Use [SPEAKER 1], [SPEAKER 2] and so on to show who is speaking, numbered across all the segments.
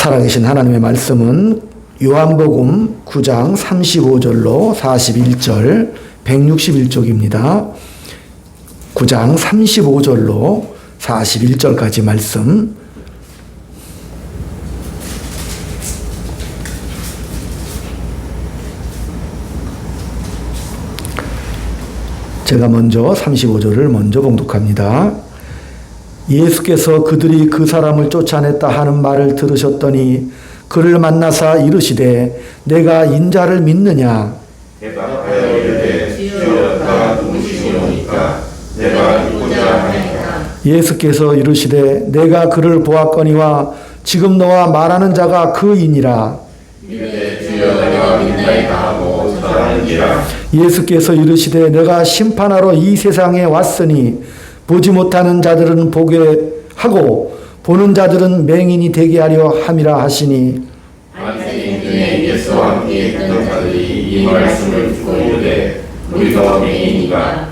[SPEAKER 1] 살아계신 하나님의 말씀은 요한복음 9장 35절로 41절 161쪽입니다. 9장 35절로 41절까지 말씀. 제가 먼저 35절을 먼저 봉독합니다. 예수께서 그들이 그 사람을 쫓아냈다 하는 말을 들으셨더니 그를 만나사 이르시되 내가 인자를 믿느냐?
[SPEAKER 2] 대답하여 이르되 주여 누구시오니까 내가 믿고자 하나이다.
[SPEAKER 1] 예수께서 이르시되 내가 그를 보았거니와 지금 너와 말하는 자가 그이니라.
[SPEAKER 2] 이르되 주여 내가 믿나이다 하고 전하는지라.
[SPEAKER 1] 예수께서 이르시되 내가 심판하러 이 세상에 왔으니 보지 못하는 자들은 보게 하고 보는 자들은 맹인이 되게 하려 함이라 하시니
[SPEAKER 2] 안생 중에 예수와 함께 있던 자들이 이 말씀을 듣고 이르되 우리가 맹인인가?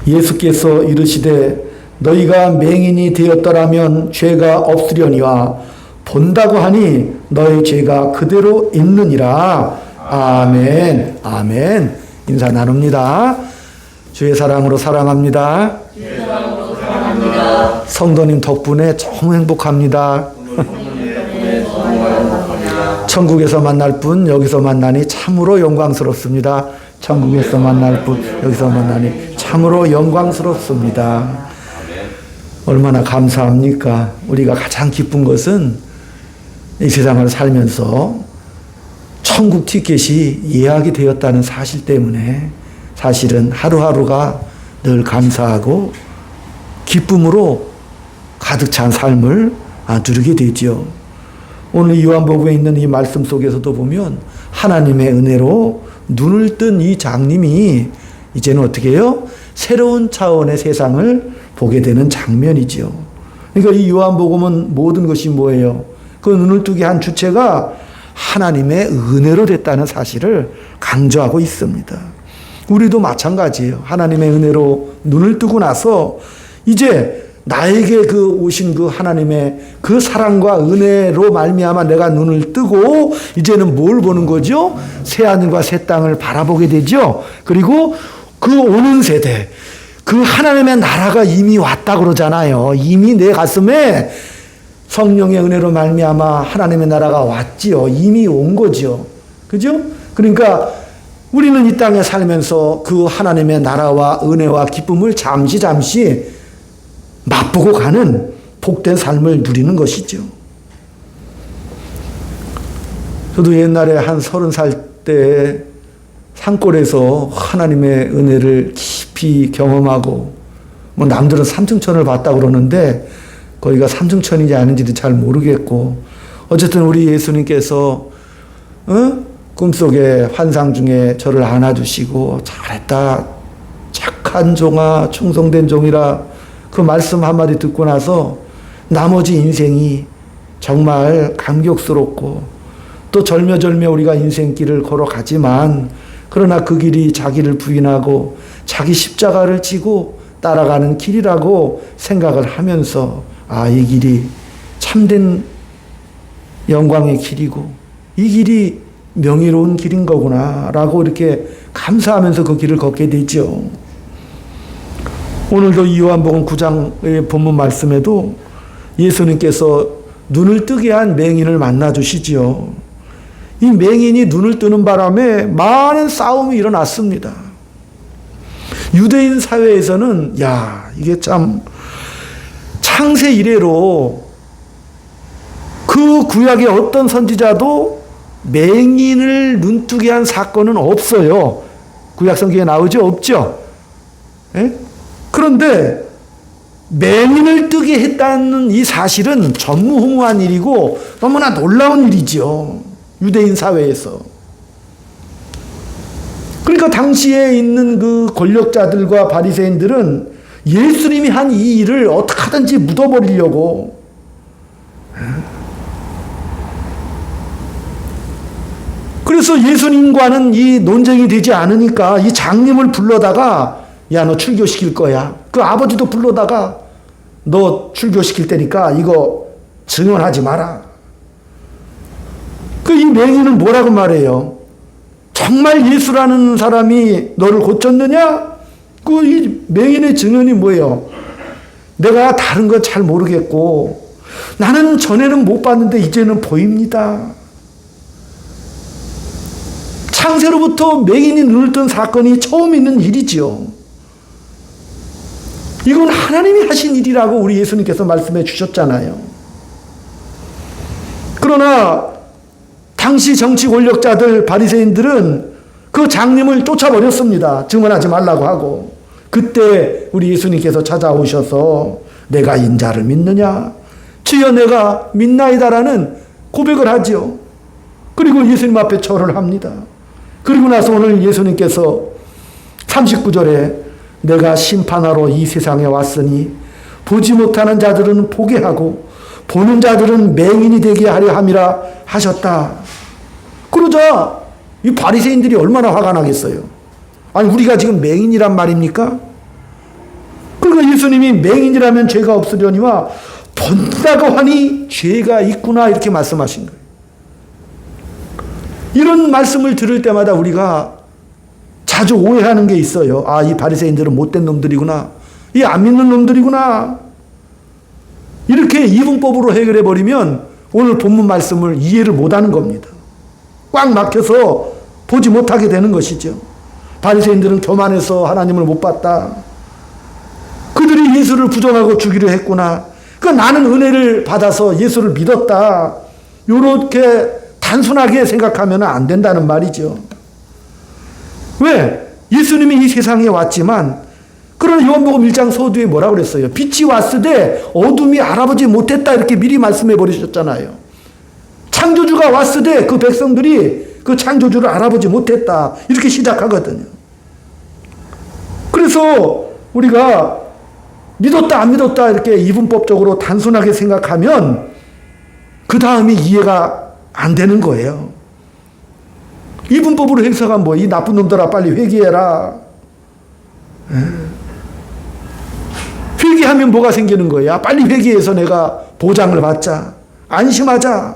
[SPEAKER 1] 예수께서 이르시되 너희가 맹인이 되었더라면 죄가 없으려니와 본다고 하니 너희 죄가 그대로 있느니라. 아멘. 아멘. 인사 나눕니다. 주의 사랑으로 사랑합니다.
[SPEAKER 2] 주의 사랑으로 사랑합니다.
[SPEAKER 1] 성도님 덕분에 너무 행복합니다. 천국에서 만날 분 여기서 만나니 참으로 영광스럽습니다. 천국에서 만날 분 여기서 만나니 참으로 영광스럽습니다. 얼마나 감사합니까? 우리가 가장 기쁜 것은 이 세상을 살면서 천국 티켓이 예약이 되었다는 사실 때문에 사실은 하루하루가 늘 감사하고 기쁨으로 가득 찬 삶을 누리게 되죠. 오늘 요한복음에 있는 이 말씀 속에서도 보면 하나님의 은혜로 눈을 뜬 이 장님이 이제는 어떻게 해요? 새로운 차원의 세상을 보게 되는 장면이죠. 그러니까 이 요한복음은 모든 것이 뭐예요? 그 눈을 뜨게 한 주체가 하나님의 은혜로 됐다는 사실을 강조하고 있습니다. 우리도 마찬가지예요. 하나님의 은혜로 눈을 뜨고 나서 이제 나에게 그 오신 그 하나님의 그 사랑과 은혜로 말미암아 내가 눈을 뜨고 이제는 뭘 보는 거죠? 새하늘과 새 땅을 바라보게 되죠. 그리고 그 오는 세대, 그 하나님의 나라가 이미 왔다 그러잖아요. 이미 내 가슴에 성령의 은혜로 말미암아 하나님의 나라가 왔지요. 이미 온 거죠. 그죠? 그러니까 우리는 이 땅에 살면서 그 하나님의 나라와 은혜와 기쁨을 잠시 맛보고 가는 복된 삶을 누리는 것이죠. 저도 옛날에 한 30살 때 산골에서 하나님의 은혜를 깊이 경험하고 뭐 남들은 삼층천을 봤다 그러는데 거기가 삼층천인지 아닌지도 잘 모르겠고 어쨌든 우리 예수님께서 꿈속에 환상 중에 저를 안아주시고 잘했다 착한 종아 충성된 종이라 그 말씀 한마디 듣고 나서 나머지 인생이 정말 감격스럽고 또 절며절며 우리가 인생길을 걸어가지만 그러나 그 길이 자기를 부인하고 자기 십자가를 지고 따라가는 길이라고 생각을 하면서 이 길이 참된 영광의 길이고 이 길이 명예로운 길인 거구나 라고 이렇게 감사하면서 그 길을 걷게 되죠. 오늘도 이 요한복음 9장의 본문 말씀에도 예수님께서 눈을 뜨게 한 맹인을 만나 주시지요. 이 맹인이 눈을 뜨는 바람에 많은 싸움이 일어났습니다. 유대인 사회에서는 이게 참 창세 이래로 그 구약의 어떤 선지자도 맹인을 눈뜨게 한 사건은 없어요. 구약 성경에 나오죠? 없죠? 예? 그런데 맹인을 뜨게 했다는 이 사실은 전무후무한 일이고 너무나 놀라운 일이죠. 유대인 사회에서. 그러니까 당시에 있는 그 권력자들과 바리새인들은 예수님이 한 이 일을 어떻게 하든지 묻어버리려고 그래서 예수님과는 이 논쟁이 되지 않으니까 이 장님을 불러다가 너 출교시킬 거야. 그 아버지도 불러다가 너 출교시킬 테니까 이거 증언하지 마라. 이 맹인은 뭐라고 말해요? 정말 예수라는 사람이 너를 고쳤느냐? 이 맹인의 증언이 뭐예요? 내가 다른 건 잘 모르겠고 나는 전에는 못 봤는데 이제는 보입니다. 창세로부터 맹인이 눈을 뜬 사건이 처음 있는 일이지요. 이건 하나님이 하신 일이라고 우리 예수님께서 말씀해 주셨잖아요. 그러나 당시 정치 권력자들 바리새인들은 그 장님을 쫓아버렸습니다. 증언하지 말라고 하고. 그때 우리 예수님께서 찾아오셔서 내가 인자를 믿느냐? 주여 내가 믿나이다라는 고백을 하죠. 그리고 예수님 앞에 절을 합니다. 그리고 나서 오늘 예수님께서 39절에 내가 심판하러 이 세상에 왔으니 보지 못하는 자들은 보게 하고 보는 자들은 맹인이 되게 하려 함이라 하셨다. 그러자 이 바리새인들이 얼마나 화가 나겠어요. 아니 우리가 지금 맹인이란 말입니까? 그러니까 예수님이 맹인이라면 죄가 없으려니와 본다고 하니 죄가 있구나 이렇게 말씀하신 거예요. 이런 말씀을 들을 때마다 우리가 자주 오해하는 게 있어요. 아, 이 바리새인들은 못된 놈들이구나. 이 안 믿는 놈들이구나. 이렇게 이분법으로 해결해 버리면 오늘 본문 말씀을 이해를 못하는 겁니다. 꽉 막혀서 보지 못하게 되는 것이죠. 바리새인들은 교만해서 하나님을 못 봤다. 그들이 예수를 부정하고 죽이려 했구나. 그러니까 나는 은혜를 받아서 예수를 믿었다. 이렇게 단순하게 생각하면 안 된다는 말이죠. 왜? 예수님이 이 세상에 왔지만 그러나 요한복음 1장 서두에 뭐라고 그랬어요? 빛이 왔으되 어둠이 알아보지 못했다 이렇게 미리 말씀해 버리셨잖아요. 창조주가 왔으되 그 백성들이 그 창조주를 알아보지 못했다 이렇게 시작하거든요. 그래서 우리가 믿었다 안 믿었다 이렇게 이분법적으로 단순하게 생각하면 그 다음이 이해가 안 되는 거예요. 이분법으로 해석하면 뭐 이 나쁜 놈들아 빨리 회개해라. 회개하면 뭐가 생기는 거야? 빨리 회개해서 내가 보장을 받자. 안심하자.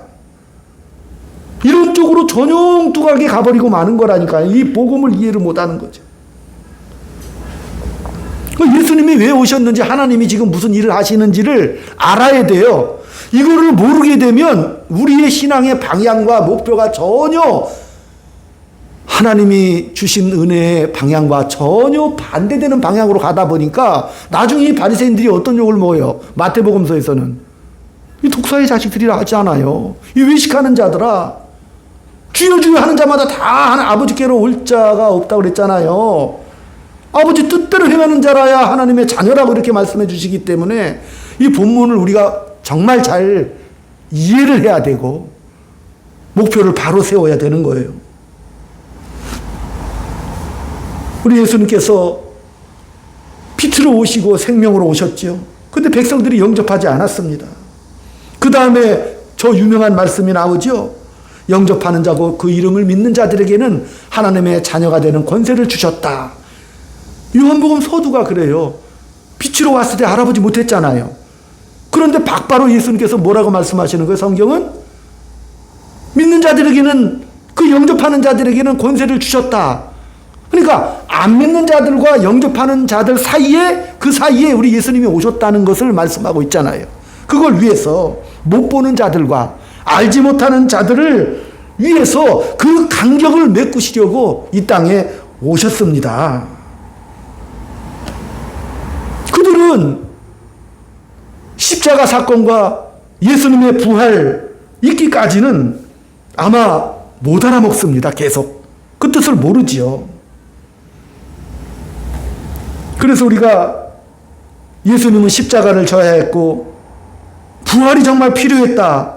[SPEAKER 1] 이런 쪽으로 전형두각에 가버리고 마는 거라니까요. 이 복음을 이해를 못하는 거죠. 예수님이 왜 오셨는지 하나님이 지금 무슨 일을 하시는지를 알아야 돼요. 이거를 모르게 되면 우리의 신앙의 방향과 목표가 전혀 하나님이 주신 은혜의 방향과 전혀 반대되는 방향으로 가다 보니까 나중에 이 바리새인들이 어떤 욕을 먹어요? 마태복음서에서는 이 독사의 자식들이라 하지 않아요. 이 외식하는 자들아. 주여 주여 하는 자마다 다 아버지께로 올 자가 없다고 그랬잖아요. 아버지 뜻대로 행하는 자라야 하나님의 자녀라고 이렇게 말씀해 주시기 때문에 이 본문을 우리가 정말 잘 이해를 해야 되고 목표를 바로 세워야 되는 거예요. 우리 예수님께서 빛으로 오시고 생명으로 오셨죠. 근데 백성들이 영접하지 않았습니다. 그 다음에 저 유명한 말씀이 나오죠. 영접하는 자고 그 이름을 믿는 자들에게는 하나님의 자녀가 되는 권세를 주셨다. 요한복음 서두가 그래요. 빛으로 왔을 때 알아보지 못했잖아요. 그런데 바로 예수님께서 뭐라고 말씀하시는 거예요? 성경은 믿는 자들에게는 그 영접하는 자들에게는 권세를 주셨다. 그러니까 안 믿는 자들과 영접하는 자들 사이에 그 사이에 우리 예수님이 오셨다는 것을 말씀하고 있잖아요. 그걸 위해서 못 보는 자들과 알지 못하는 자들을 위해서 그 간격을 메꾸시려고 이 땅에 오셨습니다. 그들은 십자가 사건과 예수님의 부활 있기까지는 아마 못 알아먹습니다. 계속. 그 뜻을 모르지요. 그래서 우리가 예수님은 십자가를 져야 했고 부활이 정말 필요했다.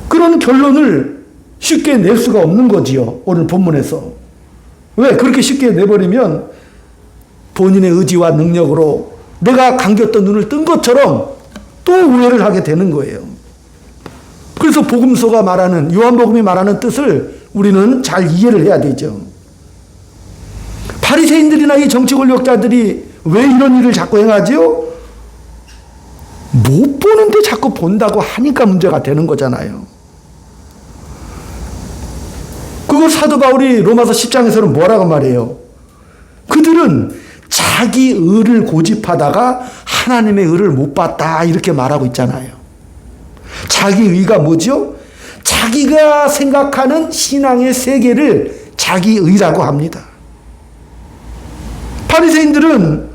[SPEAKER 1] 그런 결론을 쉽게 낼 수가 없는 거지요. 오늘 본문에서. 왜? 그렇게 쉽게 내버리면 본인의 의지와 능력으로 내가 감겼던 눈을 뜬 것처럼 또 오해를 하게 되는 거예요. 그래서 복음서가 말하는 요한복음이 말하는 뜻을 우리는 잘 이해를 해야 되죠. 바리새인들이나 이 정치 권력자들이 왜 이런 일을 자꾸 행하지요? 못 보는데 자꾸 본다고 하니까 문제가 되는 거잖아요. 그리고 사도 바울이 로마서 10장에서는 뭐라고 말해요? 그들은 자기 의를 고집하다가 하나님의 의를 못 봤다 이렇게 말하고 있잖아요. 자기 의가 뭐죠? 자기가 생각하는 신앙의 세계를 자기 의라고 합니다. 바리새인들은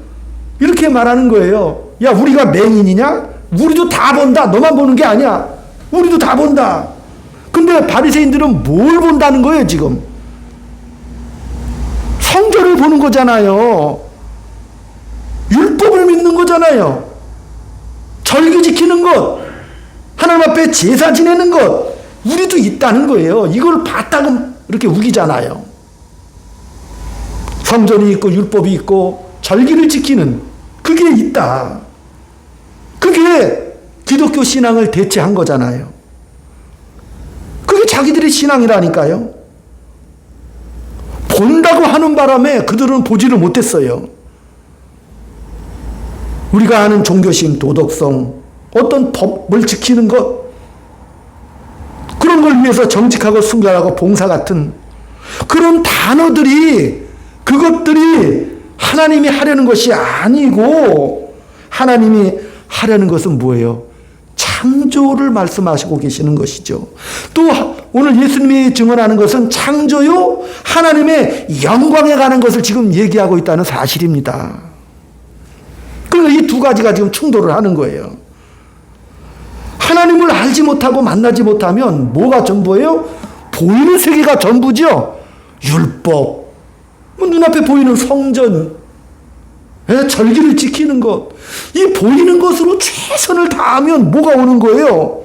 [SPEAKER 1] 이렇게 말하는 거예요. 야, 우리가 맹인이냐? 우리도 다 본다. 너만 보는 게 아니야. 우리도 다 본다. 근데 바리새인들은 뭘 본다는 거예요, 지금? 성전을 보는 거잖아요. 율법을 믿는 거잖아요. 절기 지키는 것, 하나님 앞에 제사 지내는 것, 우리도 있다는 거예요. 이걸 봤다고 이렇게 우기잖아요. 성전이 있고 율법이 있고 절기를 지키는 그게 있다. 그게 기독교 신앙을 대체한 거잖아요. 그게 자기들의 신앙이라니까요. 본다고 하는 바람에 그들은 보지를 못했어요. 우리가 아는 종교심, 도덕성, 어떤 법을 지키는 것, 그런 걸 위해서 정직하고 순결하고 봉사 같은 그런 단어들이, 그것들이 하나님이 하려는 것이 아니고, 하나님이 하려는 것은 뭐예요? 창조를 말씀하시고 계시는 것이죠. 또 오늘 예수님이 증언하는 것은 창조요, 하나님의 영광에 관한 것을 지금 얘기하고 있다는 사실입니다. 그러니까 이 두 가지가 지금 충돌을 하는 거예요. 하나님을 알지 못하고 만나지 못하면 뭐가 전부예요? 보이는 세계가 전부죠. 율법, 눈앞에 보이는 성전, 절기를 지키는 것, 이 보이는 것으로 최선을 다하면 뭐가 오는 거예요?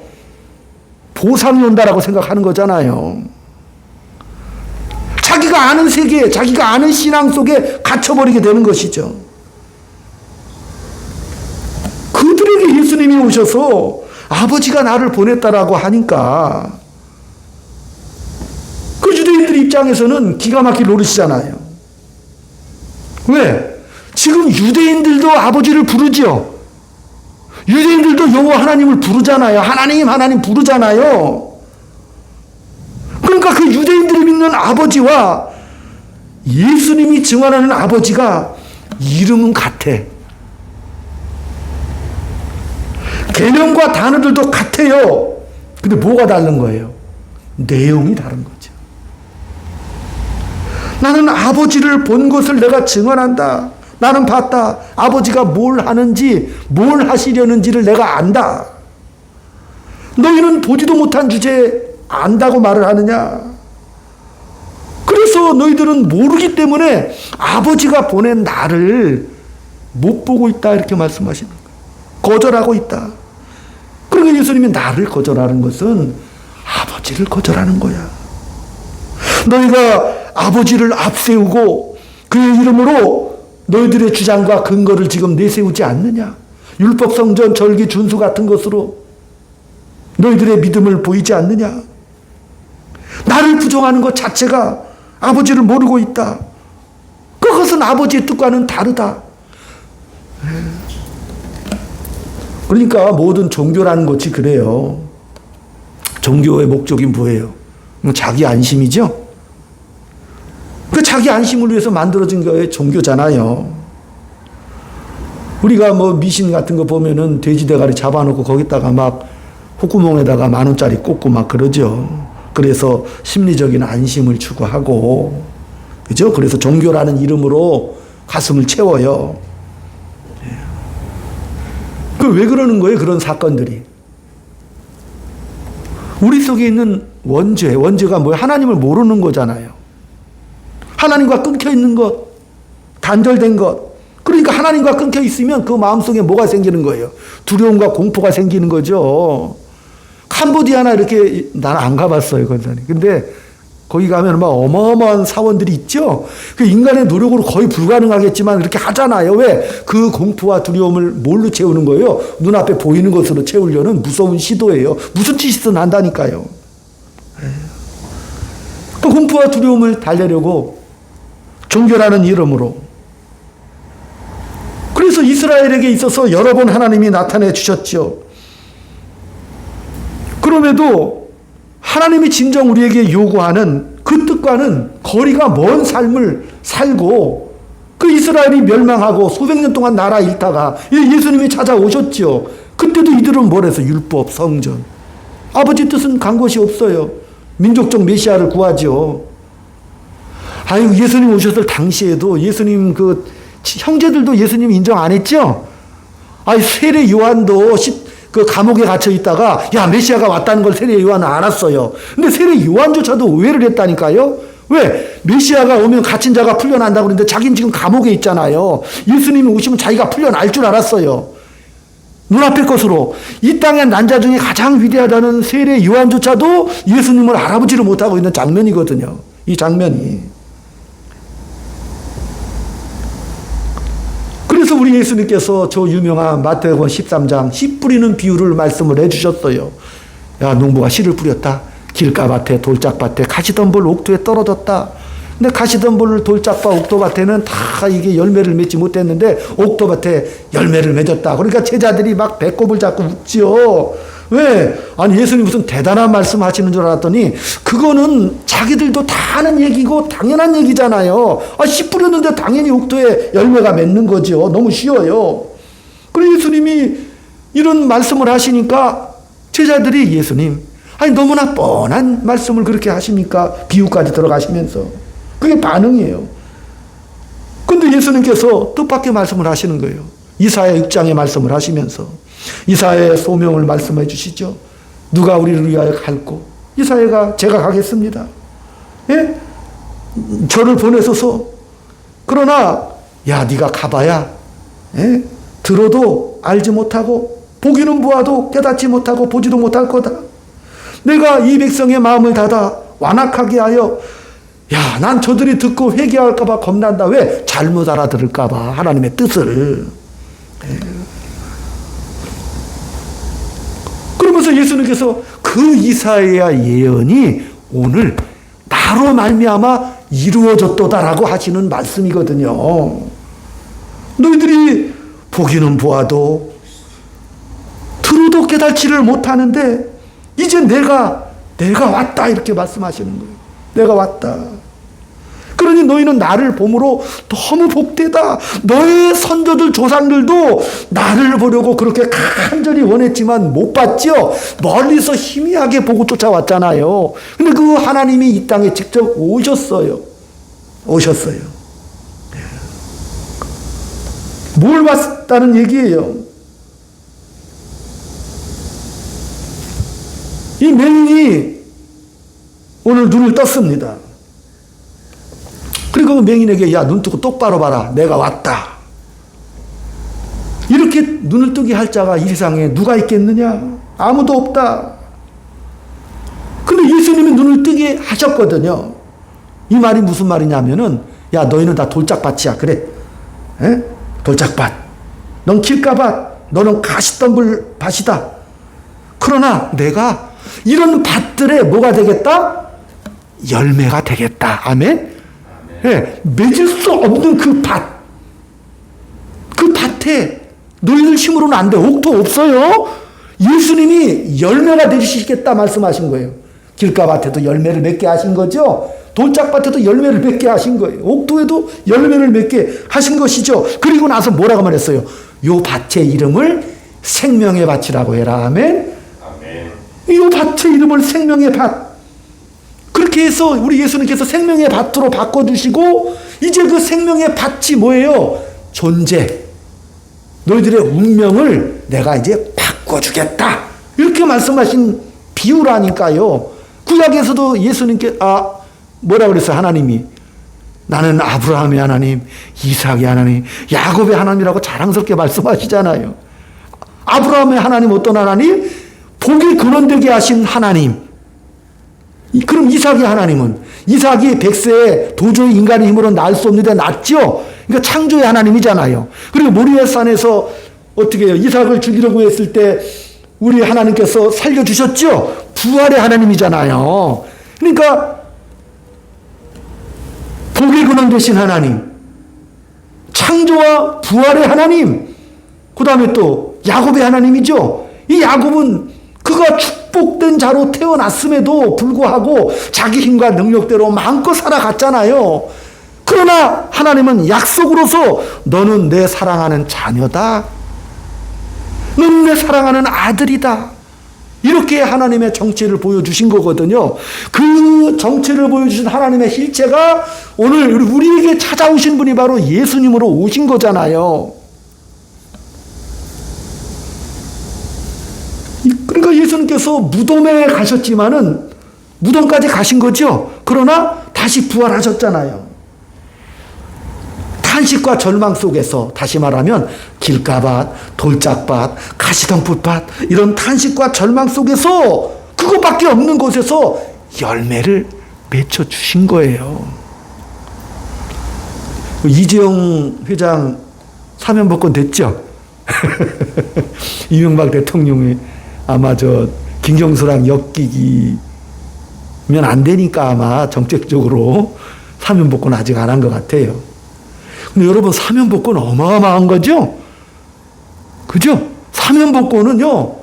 [SPEAKER 1] 보상이 온다라고 생각하는 거잖아요. 자기가 아는 세계, 자기가 아는 신앙 속에 갇혀버리게 되는 것이죠. 그들에게 예수님이 오셔서 아버지가 나를 보냈다라고 하니까 그 유대인들 입장에서는 기가 막힐 노릇이잖아요. 왜? 지금 유대인들도 아버지를 부르죠. 유대인들도 여호와 하나님을 부르잖아요. 하나님, 하나님 부르잖아요. 그러니까 그 유대인들이 믿는 아버지와 예수님이 증언하는 아버지가 이름은 같아. 개념과 단어들도 같아요. 근데 뭐가 다른 거예요? 내용이 다른 거죠. 나는 아버지를 본 것을 내가 증언한다. 나는 봤다. 아버지가 뭘 하는지, 뭘 하시려는지를 내가 안다. 너희는 보지도 못한 주제에 안다고 말을 하느냐? 그래서 너희들은 모르기 때문에 아버지가 보낸 나를 못 보고 있다. 이렇게 말씀하시는 거예요. 거절하고 있다. 그러니까 예수님이 나를 거절하는 것은 아버지를 거절하는 거야. 너희가 아버지를 앞세우고 그의 이름으로 너희들의 주장과 근거를 지금 내세우지 않느냐? 율법, 성전, 절기, 준수 같은 것으로 너희들의 믿음을 보이지 않느냐? 나를 부정하는 것 자체가 아버지를 모르고 있다. 그것은 아버지의 뜻과는 다르다. 그러니까 모든 종교라는 것이 그래요. 종교의 목적이 뭐예요? 자기 안심이죠? 그 자기 안심을 위해서 만들어진 게 종교잖아요. 우리가 뭐 미신 같은 거 보면은 돼지 대가리 잡아놓고 거기다가 막 콧구멍에다가 10,000원짜리 꽂고 막 그러죠. 그래서 심리적인 안심을 추구하고, 그죠? 그래서 종교라는 이름으로 가슴을 채워요. 그 왜 그러는 거예요? 그런 사건들이. 우리 속에 있는 원죄가 뭐예요? 하나님을 모르는 거잖아요. 하나님과 끊겨 있는 것, 단절된 것. 그러니까 하나님과 끊겨 있으면 그 마음속에 뭐가 생기는 거예요? 두려움과 공포가 생기는 거죠. 캄보디아나 이렇게 나는 안 가봤어요, 권사님. 근데 거기 가면 막 어마어마한 사원들이 있죠. 그 인간의 노력으로 거의 불가능하겠지만 그렇게 하잖아요. 왜? 그 공포와 두려움을 뭘로 채우는 거예요? 눈앞에 보이는 것으로 채우려는 무서운 시도예요. 무슨 짓이든 한다니까요. 그 공포와 두려움을 달래려고 종교라는 이름으로. 그래서 이스라엘에게 있어서 여러 번 하나님이 나타내 주셨죠. 그럼에도 하나님이 진정 우리에게 요구하는 그 뜻과는 거리가 먼 삶을 살고 그 이스라엘이 멸망하고 수백 년 동안 나라 잃다가 예수님이 찾아오셨죠. 그때도 이들은 뭘 해서 율법, 성전. 아버지 뜻은 간 곳이 없어요. 민족적 메시아를 구하죠. 아유, 예수님 오셨을 당시에도 예수님 형제들도 예수님 인정 안 했죠? 아니, 세례 요한도 그 감옥에 갇혀 있다가 야, 메시아가 왔다는 걸 세례 요한은 알았어요. 근데 세례 요한조차도 오해를 했다니까요. 왜? 메시아가 오면 갇힌 자가 풀려난다고 그러는데 자기는 지금 감옥에 있잖아요. 예수님이 오시면 자기가 풀려날 줄 알았어요. 눈앞의 것으로. 이 땅의 난자 중에 가장 위대하다는 세례 요한조차도 예수님을 알아보지를 못하고 있는 장면이거든요. 이 장면이. 그래서 우리 예수님께서 저 유명한 마태복음 13장 씨 뿌리는 비유를 말씀을 해주셨어요. 야, 농부가 씨를 뿌렸다. 길가밭에, 돌짝밭에, 가시덤불 옥토에 떨어졌다. 근데 가시덤불, 돌짝밭, 옥토밭에는 다 이게 열매를 맺지 못했는데 옥토밭에 열매를 맺었다. 그러니까 제자들이 막 배꼽을 잡고 웃지요. 왜? 아니, 예수님 무슨 대단한 말씀 하시는 줄 알았더니 그거는 자기들도 다 아는 얘기고 당연한 얘기잖아요. 아, 씨 뿌렸는데 당연히 옥토에 열매가 맺는 거죠. 너무 쉬워요. 그래서 예수님이 이런 말씀을 하시니까 제자들이 예수님, 아니, 너무나 뻔한 말씀을 그렇게 하십니까? 비유까지 들어가시면서. 그게 반응이에요. 근데 예수님께서 뜻밖의 말씀을 하시는 거예요. 이사야 6장의 말씀을 하시면서. 이사야의 소명을 말씀해 주시죠. 누가 우리를 위하여 갈고? 이사야가 제가 가겠습니다. 예? 저를 보내소서. 그러나 야, 네가 가봐야 예? 들어도 알지 못하고 보기는 보아도 깨닫지 못하고 보지도 못할 거다. 내가 이 백성의 마음을 닫아 완악하게 하여 야, 난 저들이 듣고 회개할까 봐 겁난다. 왜? 잘못 알아들을까 봐 하나님의 뜻을. 예. 그러면서 예수님께서 그 이사야 예언이 오늘 나로 말미암아 이루어졌도다라고 하시는 말씀이거든요. 너희들이 보기는 보아도 들어도 깨닫지를 못하는데 이제 내가 왔다 이렇게 말씀하시는 거예요. 내가 왔다. 그러니 너희는 나를 봄으로 너무 복되다. 너의 선조들 조상들도 나를 보려고 그렇게 간절히 원했지만 못 봤죠. 멀리서 희미하게 보고 쫓아왔잖아요. 근데 그 하나님이 이 땅에 직접 오셨어요. 뭘 봤다는 얘기예요? 이 맹인이 오늘 눈을 떴습니다. 그리고 그 맹인에게 야, 눈 뜨고 똑바로 봐라. 내가 왔다. 이렇게 눈을 뜨게 할 자가 이 세상에 누가 있겠느냐? 아무도 없다. 근데 예수님이 눈을 뜨게 하셨거든요. 이 말이 무슨 말이냐면은 야, 너희는 다 돌짝밭이야. 그래. 에? 돌짝밭. 넌 길가밭. 너는 가시덤불 밭이다. 그러나 내가 이런 밭들에 뭐가 되겠다? 열매가 되겠다. 아멘? 예, 맺을 수 없는 그 밭. 그 밭에 너희들 힘으로는 안 돼. 옥토 없어요. 예수님이 열매가 되시겠다 말씀하신 거예요. 길가밭에도 열매를 맺게 하신 거죠. 돌짝밭에도 열매를 맺게 하신 거예요. 옥토에도 열매를 맺게 하신 것이죠. 그리고 나서 뭐라고 말했어요? 요 밭의 이름을 생명의 밭이라고 해라. 아멘? 이 밭의 이름을 생명의 밭. 그렇게 해서 우리 예수님께서 생명의 밭으로 바꿔주시고 이제 그 생명의 밭이 뭐예요? 존재. 너희들의 운명을 내가 이제 바꿔주겠다. 이렇게 말씀하신 비유라니까요. 구약에서도 예수님께 뭐라 그랬어요? 하나님이 나는 아브라함의 하나님, 이삭의 하나님, 야곱의 하나님이라고 자랑스럽게 말씀하시잖아요. 아브라함의 하나님 어떤 하나님? 복이 근원되게 하신 하나님. 그럼 이삭의 하나님은? 이삭이 100세에 도저히 인간의 힘으로 낳을 수 없는데 낳았죠? 그러니까 창조의 하나님이잖아요. 그리고 모리아 산에서 어떻게 해요? 이삭을 죽이려고 했을 때 우리 하나님께서 살려주셨죠? 부활의 하나님이잖아요. 그러니까 복의 근원 되신 하나님, 창조와 부활의 하나님, 그 다음에 또 야곱의 하나님이죠. 이 야곱은 그가 축복된 자로 태어났음에도 불구하고 자기 힘과 능력대로 마음껏 살아갔잖아요. 그러나 하나님은 약속으로서 너는 내 사랑하는 자녀다. 너는 내 사랑하는 아들이다. 이렇게 하나님의 정체를 보여주신 거거든요. 그 정체를 보여주신 하나님의 실체가 오늘 우리에게 찾아오신 분이 바로 예수님으로 오신 거잖아요. 그러니까 예수님께서 무덤에 가셨지만은 무덤까지 가신 거죠. 그러나 다시 부활하셨잖아요. 탄식과 절망 속에서, 다시 말하면 길가밭, 돌짝밭, 가시덤불밭, 이런 탄식과 절망 속에서 그것밖에 없는 곳에서 열매를 맺혀주신 거예요. 이재용 회장 사면복권 됐죠? 이명박 대통령이 아마 김경수랑 엮이면 안 되니까 아마 정책적으로 사면복권 아직 안 한 것 같아요. 근데 여러분, 사면복권 어마어마한 거죠? 그죠? 사면복권은요,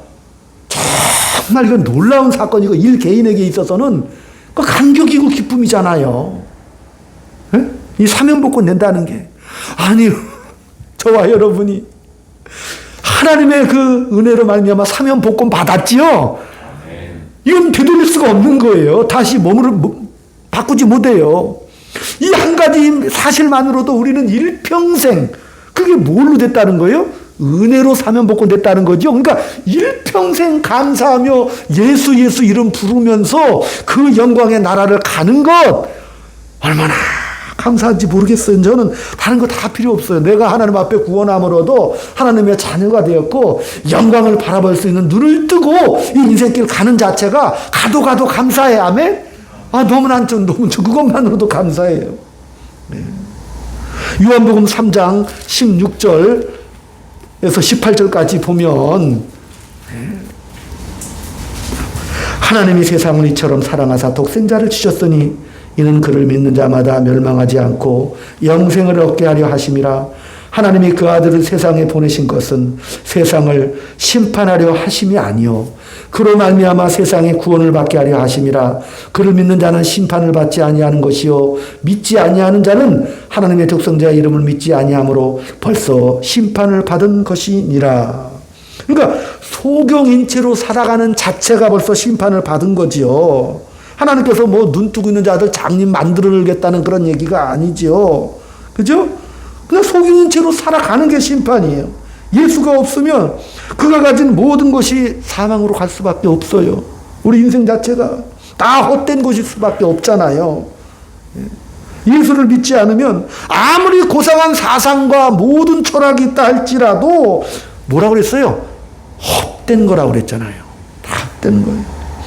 [SPEAKER 1] 정말 이건 놀라운 사건이고, 일 개인에게 있어서는 그 감격이고 기쁨이잖아요. 에? 이 사면복권 낸다는 게. 아니, 저와 여러분이 하나님의 그 은혜로 말미암아 사면복권 받았지요? 이건 되돌릴 수가 없는 거예요. 다시 몸을 바꾸지 못해요. 이 한 가지 사실만으로도 우리는 일평생, 그게 뭘로 됐다는 거예요? 은혜로 사면복권 됐다는 거죠. 그러니까 일평생 감사하며 예수 예수 이름 부르면서 그 영광의 나라를 가는 것, 얼마나 감사한지 모르겠어요. 저는 다른 거 다 필요 없어요. 내가 하나님 앞에 구원함으로도 하나님의 자녀가 되었고 영광을 바라볼 수 있는 눈을 뜨고 이 인생길 가는 자체가 가도 감사해. 아멘? 너무나 너무 그것만으로도 감사해요. 네. 요한복음 3장 16절에서 18절까지 보면, 하나님이 세상을 이처럼 사랑하사 독생자를 주셨으니 이는 그를 믿는 자마다 멸망하지 않고 영생을 얻게 하려 하심이라. 하나님이 그 아들을 세상에 보내신 것은 세상을 심판하려 하심이 아니요 그로 말미암아 세상의 구원을 받게 하려 하심이라. 그를 믿는 자는 심판을 받지 아니하는 것이요 믿지 아니하는 자는 하나님의 독생자의 이름을 믿지 아니하므로 벌써 심판을 받은 것이니라. 그러니까 소경인체로 살아가는 자체가 벌써 심판을 받은 거지요. 하나님께서 눈 뜨고 있는 자들 장님 만들어내겠다는 그런 얘기가 아니죠. 그죠? 그냥 소경인체로 살아가는 게 심판이에요. 예수가 없으면 그가 가진 모든 것이 사망으로 갈 수밖에 없어요. 우리 인생 자체가 다 헛된 것일 수밖에 없잖아요. 예수를 믿지 않으면 아무리 고상한 사상과 모든 철학이 있다 할지라도 뭐라고 그랬어요? 헛된 거라고 그랬잖아요. 다 헛된 거예요.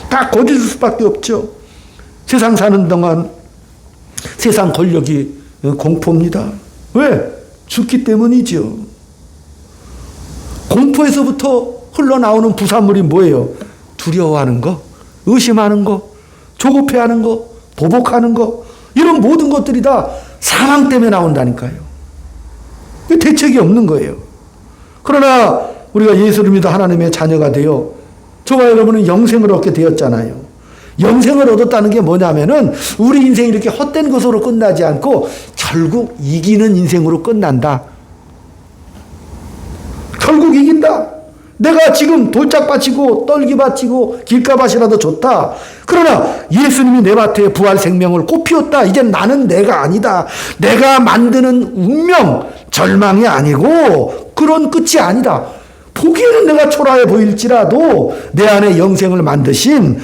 [SPEAKER 1] 다 거짓일 수밖에 없죠. 세상 사는 동안 세상 권력이 공포입니다. 왜? 죽기 때문이죠. 공포에서부터 흘러나오는 부산물이 뭐예요? 두려워하는 거, 의심하는 거, 조급해하는 거, 보복하는 거, 이런 모든 것들이 다 사망 때문에 나온다니까요. 대책이 없는 거예요. 그러나 우리가 예수를 믿어 하나님의 자녀가 되어 저와 여러분은 영생을 얻게 되었잖아요. 영생을 얻었다는 게 뭐냐면은 우리 인생이 이렇게 헛된 것으로 끝나지 않고 결국 이기는 인생으로 끝난다. 결국 이긴다. 내가 지금 돌짝밭이고 떨기밭이고 길가밭이라도 좋다. 그러나 예수님이 내 밭에 부활 생명을 꽃피웠다. 이제 나는 내가 아니다. 내가 만드는 운명, 절망이 아니고 그런 끝이 아니다. 보기에는 내가 초라해 보일지라도 내 안에 영생을 만드신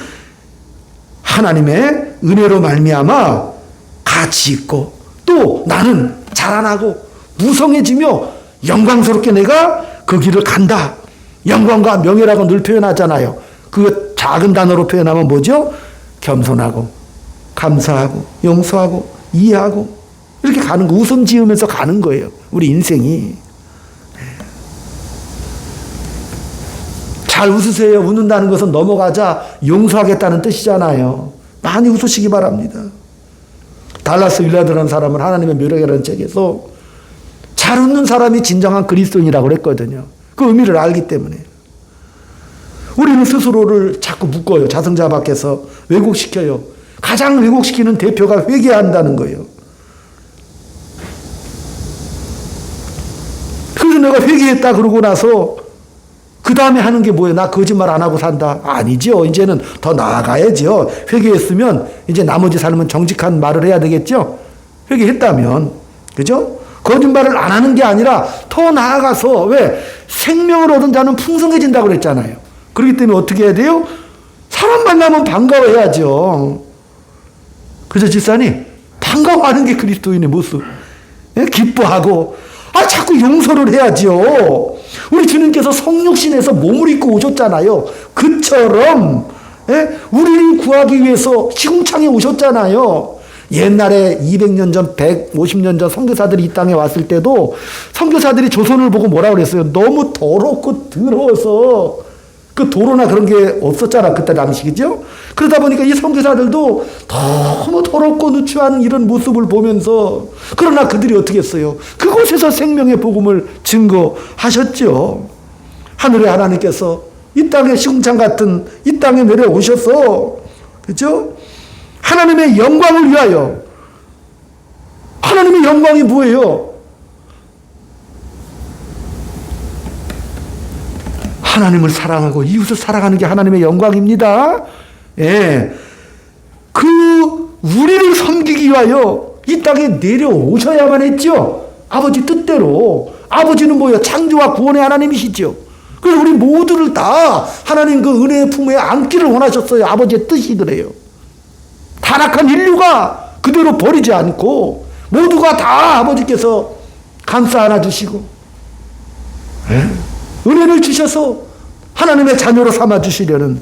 [SPEAKER 1] 하나님의 은혜로 말미암아 가치 있고 또 나는 자라나고 무성해지며 영광스럽게 내가 그 길을 간다. 영광과 명예라고 늘 표현하잖아요. 그 작은 단어로 표현하면 뭐죠? 겸손하고 감사하고 용서하고 이해하고 이렇게 가는 거, 웃음 지으면서 가는 거예요. 우리 인생이. 잘 웃으세요. 웃는다는 것은 넘어가자 용서하겠다는 뜻이잖아요. 많이 웃으시기 바랍니다. 달라스 윌라드라는 사람은 하나님의 묘력이라는 책에서 잘 웃는 사람이 진정한 그리스도인이라고 그랬거든요. 그 의미를 알기 때문에. 우리는 스스로를 자꾸 묶어요. 자성자 밖에서 왜곡시켜요. 가장 왜곡시키는 대표가 회개한다는 거예요. 그래서 내가 회개했다 그러고 나서 그 다음에 하는 게 뭐예요? 나 거짓말 안 하고 산다. 아니죠. 이제는 더 나아가야죠. 회개했으면 이제 나머지 삶은 정직한 말을 해야 되겠죠. 회개했다면. 그죠? 거짓말을 안 하는 게 아니라 더 나아가서 왜? 생명을 얻은 자는 풍성해진다고 그랬잖아요. 그렇기 때문에 어떻게 해야 돼요? 사람 만나면 반가워해야죠. 그죠, 집사님? 반가워하는 게 그리스도인의 모습. 예? 기뻐하고 자꾸 용서를 해야죠. 우리 주님께서 성육신에서 몸을 입고 오셨잖아요. 그처럼 우리를 구하기 위해서 시궁창에 오셨잖아요. 옛날에 200년 전, 150년 전 선교사들이 이 땅에 왔을 때도 선교사들이 조선을 보고 뭐라고 그랬어요? 너무 더럽고 더러워서 그 도로나 그런 게 없었잖아. 그때 당시죠. 그러다 보니까 이 선교사들도 너무 더럽고 누추한 이런 모습을 보면서 그러나 그들이 어떻게 했어요? 그곳에서 생명의 복음을 증거하셨죠. 하늘의 하나님께서 이 땅에 시궁창 같은 이 땅에 내려오셔서 그렇죠? 하나님의 영광을 위하여. 하나님의 영광이 뭐예요? 하나님을 사랑하고 이웃을 사랑하는 게 하나님의 영광입니다. 예. 우리를 섬기기 위하여 이 땅에 내려오셔야만 했죠. 아버지 뜻대로. 아버지는 뭐예요? 창조와 구원의 하나님이시죠. 그래서 우리 모두를 다 하나님 그 은혜의 품에 안기를 원하셨어요. 아버지의 뜻이 그래요. 타락한 인류가 그대로 버리지 않고 모두가 다 아버지께서 감싸 안아주시고 은혜를 주셔서 하나님의 자녀로 삼아주시려는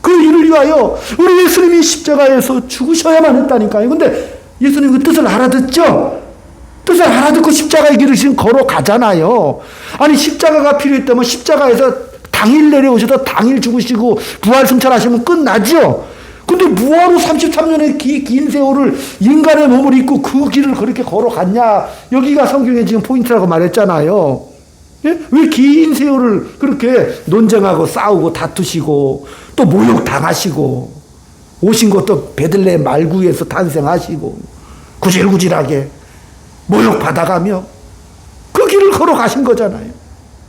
[SPEAKER 1] 그 일을 위하여 우리 예수님이 십자가에서 죽으셔야만 했다니까요. 근데 예수님 그 뜻을 알아듣죠? 뜻을 알아듣고 십자가의 길을 지금 걸어가잖아요. 아니 십자가가 필요했다면 십자가에서 당일 내려오셔서 당일 죽으시고 부활승천하시면 끝나죠. 근데 뭐하러 33년의 긴 세월을 인간의 몸을 입고 그 길을 그렇게 걸어갔냐. 여기가 성경의 지금 포인트라고 말했잖아요. 예? 왜 긴 세월을 그렇게 논쟁하고 싸우고 다투시고 또 모욕당하시고 오신 것도 베들레헴 말구에서 탄생하시고 구질구질하게 모욕받아가며 그 길을 걸어가신 거잖아요.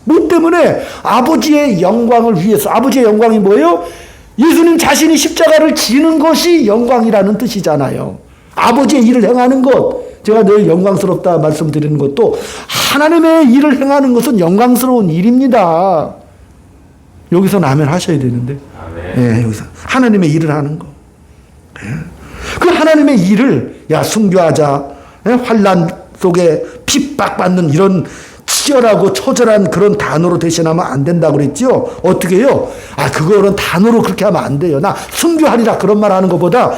[SPEAKER 1] 뭐 때문에? 아버지의 영광을 위해서. 아버지의 영광이 뭐예요? 예수님 자신이 십자가를 지는 것이 영광이라는 뜻이잖아요. 아버지의 일을 행하는 것. 제가 늘 영광스럽다 말씀드리는 것도 하나님의 일을 행하는 것은 영광스러운 일입니다. 여기서는 아멘 하셔야 되는데. 네, 여기서 하나님의 일을 하는 거. 네. 그 하나님의 일을 순교하자. 네? 환난 속에 핍박받는 이런 치열하고 처절한 그런 단어로 대신하면 안 된다고 그랬죠. 어떻게 해요? 그거는 단어로 그렇게 하면 안 돼요. 나 순교하리라 그런 말 하는 것보다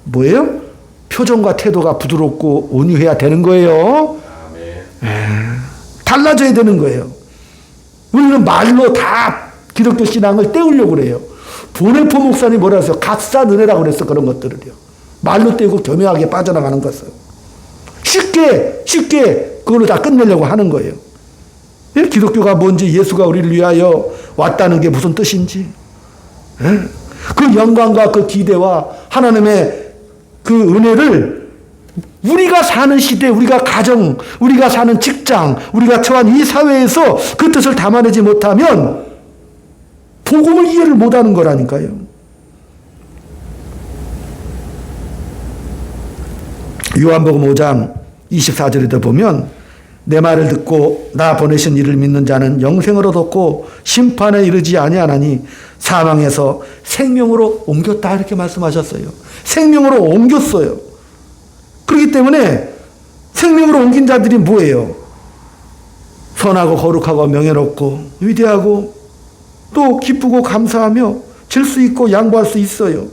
[SPEAKER 1] 뭐예요? 표정과 태도가 부드럽고 온유해야 되는 거예요. 달라져야 되는 거예요. 우리는 말로 다 기독교 신앙을 때우려고 그래요. 보네포 목사님 뭐라 했어요? 값싼 은혜라고 그랬어. 그런 것들을요. 말로 때우고 교묘하게 빠져나가는 것을. 쉽게 그걸로 다 끝내려고 하는 거예요. 기독교가 뭔지, 예수가 우리를 위하여 왔다는 게 무슨 뜻인지, 그 영광과 그 기대와 하나님의 그 은혜를 우리가 사는 시대, 우리가 가정, 우리가 사는 직장, 우리가 처한 이 사회에서 그 뜻을 담아내지 못하면 복음을 이해를 못하는 거라니까요. 요한복음 5장 24절에도 보면 내 말을 듣고 나 보내신 이를 믿는 자는 영생을 얻었고 심판에 이르지 아니하나니 사망에서 생명으로 옮겼다 이렇게 말씀하셨어요. 생명으로 옮겼어요. 그렇기 때문에 생명으로 옮긴 자들이 뭐예요? 선하고 거룩하고 명예롭고 위대하고 또 기쁘고 감사하며 질 수 있고 양보할 수 있어요.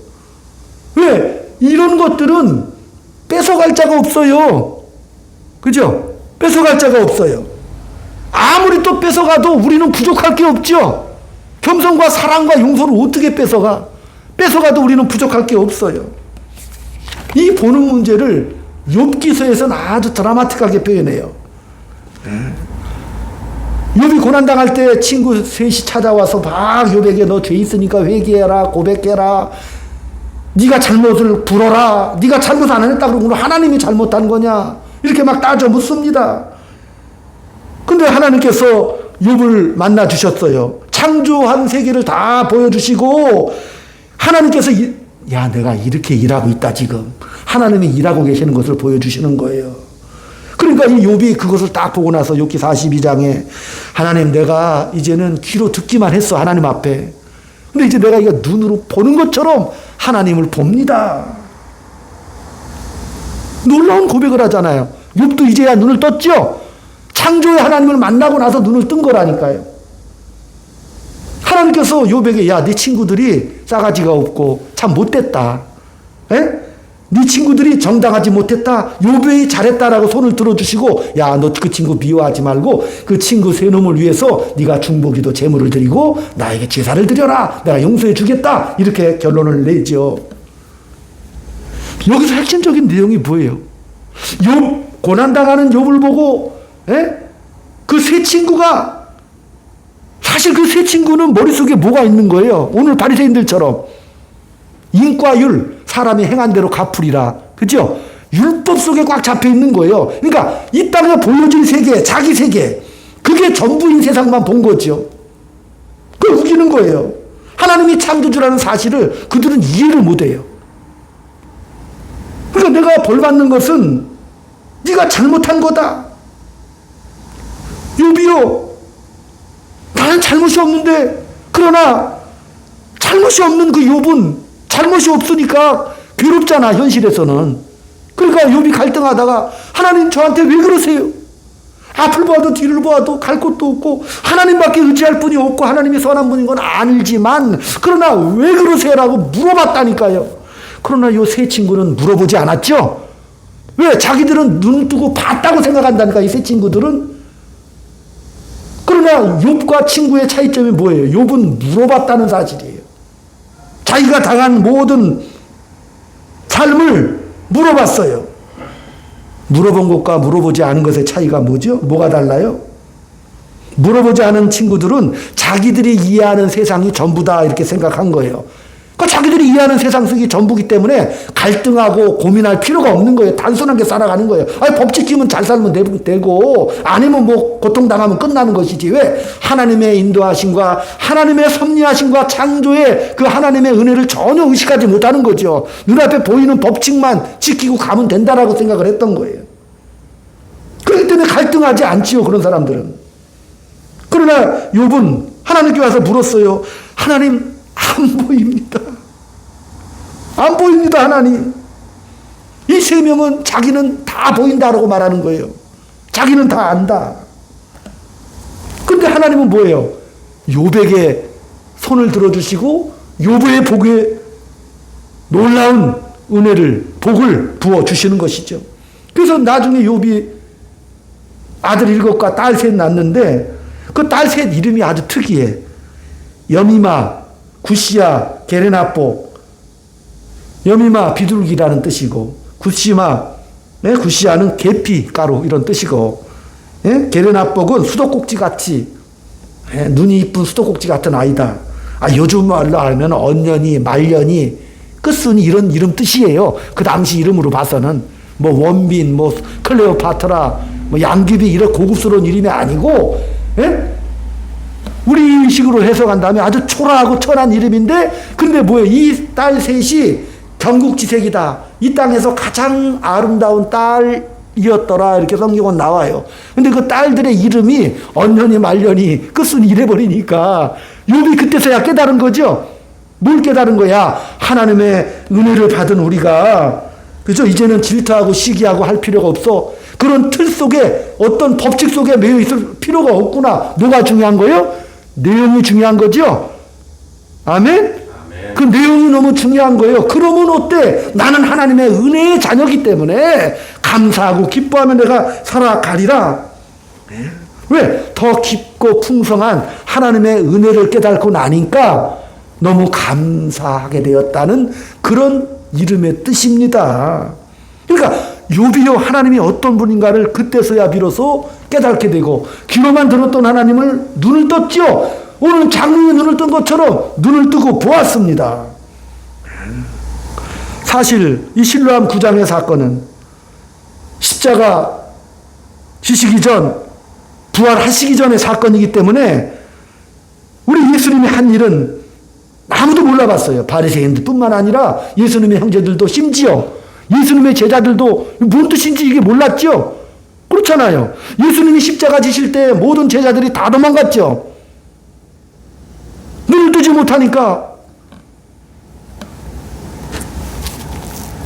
[SPEAKER 1] 왜? 이런 것들은 뺏어갈 자가 없어요. 그죠? 뺏어갈 자가 없어요. 아무리 또 뺏어가도 우리는 부족할 게 없죠. 겸손과 사랑과 용서를 어떻게 뺏어가? 뺏어가도 우리는 부족할 게 없어요. 이 보는 문제를 욥기서에서는 아주 드라마틱하게 표현해요. 욥이 고난당할 때 친구 셋이 찾아와서 막 욥에게 너 죄 있으니까 회개해라, 고백해라, 네가 잘못을 불어라, 네가 잘못 안 했다 그러고 하나님이 잘못한 거냐 이렇게 막 따져 묻습니다. 근데 하나님께서 욥을 만나 주셨어요. 창조한 세계를 다 보여주시고 하나님께서 야 내가 이렇게 일하고 있다 지금. 하나님이 일하고 계시는 것을 보여주시는 거예요. 그러니까 이 욥이 그것을 딱 보고 나서 욥기 42장에 하나님 내가 이제는 귀로 듣기만 했어 하나님 앞에. 근데 이제 내가 이거 눈으로 보는 것처럼 하나님을 봅니다. 놀라운 고백을 하잖아요. 욥도 이제야 눈을 떴죠. 창조의 하나님을 만나고 나서 눈을 뜬 거라니까요. 하나님께서 욥에게 야 네 친구들이 싸가지가 없고 참 못됐다. 에? 네 친구들이 정당하지 못했다. 욥이 잘했다라고 손을 들어주시고 야 너 그 친구 미워하지 말고 그 친구 세 놈을 위해서 네가 중보기도 제물을 드리고 나에게 제사를 드려라. 내가 용서해 주겠다. 이렇게 결론을 내죠. 여기서 핵심적인 내용이 뭐예요? 욥 고난당하는 욥을 보고 그 세 친구가 사실 그 세 친구는 머릿속에 뭐가 있는 거예요? 오늘 바리새인들처럼 인과율 사람이 행한 대로 갚으리라. 그죠? 율법 속에 꽉 잡혀 있는 거예요. 그러니까 이 땅에 보여진 세계, 자기 세계, 그게 전부인 세상만 본 거죠. 그걸 우기는 거예요. 하나님이 창조주라는 사실을 그들은 이해를 못해요. 그러니까 내가 벌 받는 것은 네가 잘못한 거다. 욥이요, 나는 잘못이 없는데, 그러나 잘못이 없는 그 욥은 잘못이 없으니까 괴롭잖아, 현실에서는. 그러니까 욥이 갈등하다가 하나님 저한테 왜 그러세요? 앞을 봐도 뒤를 봐도 갈 곳도 없고 하나님밖에 의지할 분이 없고 하나님이 선한 분인 건 알지만 그러나 왜 그러세요라고 물어봤다니까요. 그러나 요 세 친구는 물어보지 않았죠. 왜? 자기들은 눈 뜨고 봤다고 생각한다니까, 이 세 친구들은. 그러나 욥과 친구의 차이점이 뭐예요? 욥은 물어봤다는 사실이에요. 자기가 당한 모든 삶을 물어봤어요. 물어본 것과 물어보지 않은 것의 차이가 뭐죠? 뭐가 달라요? 물어보지 않은 친구들은 자기들이 이해하는 세상이 전부다 이렇게 생각한 거예요. 그러니까 자기들이 이해하는 세상 속이 전부기 때문에 갈등하고 고민할 필요가 없는 거예요. 단순하게 살아가는 거예요. 아니, 법 지키면 잘 살면 되고 아니면 뭐 고통당하면 끝나는 것이지. 왜? 하나님의 인도하심과 하나님의 섭리하심과 창조의 그 하나님의 은혜를 전혀 의식하지 못하는 거죠. 눈앞에 보이는 법칙만 지키고 가면 된다라고 생각을 했던 거예요. 그렇기 때문에 갈등하지 않지요, 그런 사람들은. 그러나 욥은 하나님께 와서 물었어요. 하나님, 안 보입니다. 안 보입니다, 하나님. 이 세 명은 자기는 다 보인다라고 말하는 거예요. 자기는 다 안다. 근데 하나님은 뭐예요? 욥에게 손을 들어주시고 욥의 복에 놀라운 은혜를, 복을 부어주시는 것이죠. 그래서 나중에 욥이 아들 7과 딸 3 낳는데 그 딸 3 이름이 아주 특이해. 여미마, 구시야, 게레나뽀. 여미마 비둘기라는 뜻이고, 구시마, 구시야는 계피 가루 이런 뜻이고, 게레나뽀는 수도꼭지 같이, 눈이 이쁜 수도꼭지 같은 아이다. 요즘 말로 하면 언년이, 말년이, 끝순이 이런 이름 뜻이에요. 그 당시 이름으로 봐서는 뭐 원빈, 뭐 클레오파트라, 뭐 양귀비 이런 고급스러운 이름이 아니고, 우리 식으로 해석한다면 아주 초라하고 천한 이름인데, 근데 뭐예요? 이 딸 셋이 경국지색이다. 이 땅에서 가장 아름다운 딸이었더라. 이렇게 성경은 나와요. 근데 그 딸들의 이름이 언년이 말년이 끝순이 이래버리니까 욥이 그때서야 깨달은 거죠. 뭘 깨달은 거야? 하나님의 은혜를 받은 우리가, 그죠? 이제는 질투하고 시기하고 할 필요가 없어. 그런 틀 속에 어떤 법칙 속에 매여 있을 필요가 없구나. 뭐가 중요한 거예요? 내용이 중요한 거죠? 아멘? 그 내용이 너무 중요한 거예요. 그러면 어때? 나는 하나님의 은혜의 자녀이기 때문에 감사하고 기뻐하며 내가 살아가리라. 왜? 더 깊고 풍성한 하나님의 은혜를 깨닫고 나니까 너무 감사하게 되었다는 그런 이름의 뜻입니다. 그러니까 욥이요 하나님이 어떤 분인가를 그때서야 비로소 깨닫게 되고 귀로만 들었던 하나님을 눈을 떴죠. 오늘 장로의 눈을 뜬 것처럼 눈을 뜨고 보았습니다. 사실 이 실로암 9장의 사건은 십자가 지시기 전, 부활하시기 전의 사건이기 때문에 우리 예수님이 한 일은 아무도 몰라봤어요. 바리새인들 뿐만 아니라 예수님의 형제들도 심지어 예수님의 제자들도 뭔 뜻인지 이게 몰랐죠. 그렇잖아요. 예수님이 십자가 지실 때 모든 제자들이 다 도망갔죠. 눈을 뜨지 못하니까.